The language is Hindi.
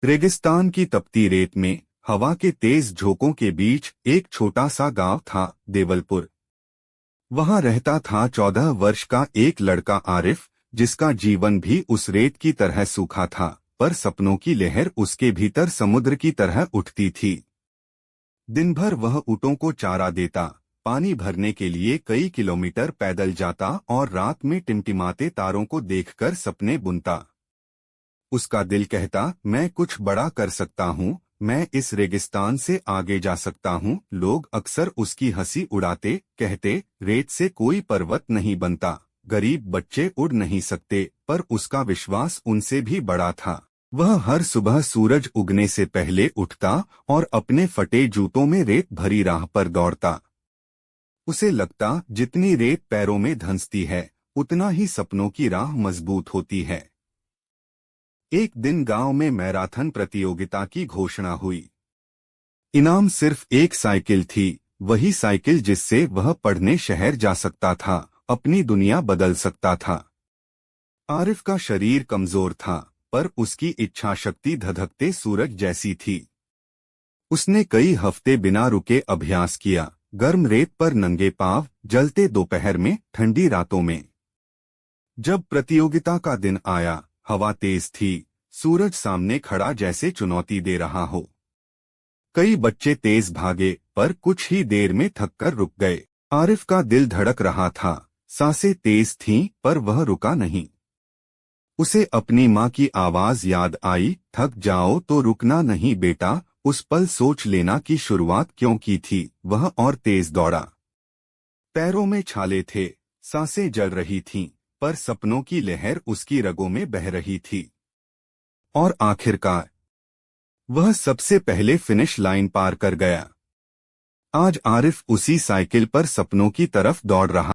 रेगिस्तान की तपती रेत में हवा के तेज झोंकों के बीच एक छोटा सा गांव था, देवलपुर। वहां रहता था 14 वर्ष का एक लड़का आरिफ, जिसका जीवन भी उस रेत की तरह सूखा था, पर सपनों की लहर उसके भीतर समुद्र की तरह उठती थी। दिन भर वह ऊँटों को चारा देता, पानी भरने के लिए कई किलोमीटर पैदल जाता और रात में टिमटिमाते तारों को देखकर सपने बुनता। उसका दिल कहता, मैं कुछ बड़ा कर सकता हूँ, मैं इस रेगिस्तान से आगे जा सकता हूँ। लोग अक्सर उसकी हंसी उड़ाते, कहते, रेत से कोई पर्वत नहीं बनता, गरीब बच्चे उड़ नहीं सकते, पर उसका विश्वास उनसे भी बड़ा था। वह हर सुबह सूरज उगने से पहले उठता और अपने फटे जूतों में रेत भरी राह पर दौड़ता। उसे लगता, जितनी रेत पैरों में धंसती है, उतना ही सपनों की राह मजबूत होती है। एक दिन गांव में मैराथन प्रतियोगिता की घोषणा हुई। इनाम सिर्फ एक साइकिल थी, वही साइकिल जिससे वह पढ़ने शहर जा सकता था, अपनी दुनिया बदल सकता था। आरिफ का शरीर कमजोर था, पर उसकी इच्छा शक्ति धधकते सूरज जैसी थी। उसने कई हफ्ते बिना रुके अभ्यास किया, गर्म रेत पर नंगे पांव, जलते दोपहर में, ठंडी रातों में। जब प्रतियोगिता का दिन आया, हवा तेज थी, सूरज सामने खड़ा जैसे चुनौती दे रहा हो। कई बच्चे तेज भागे, पर कुछ ही देर में थककर रुक गए। आरिफ का दिल धड़क रहा था, सांसें तेज थीं, पर वह रुका नहीं। उसे अपनी माँ की आवाज याद आई, थक जाओ तो रुकना नहीं बेटा। उस पल सोच लेना कि शुरुआत क्यों की थी। वह और तेज दौड़ा। पैरों में छाले थे, सांसें जल रही थीं, पर सपनों की लहर उसकी रगों में बह रही थी। और आखिरकार वह सबसे पहले फिनिश लाइन पार कर गया। आज आरिफ उसी साइकिल पर सपनों की तरफ दौड़ रहा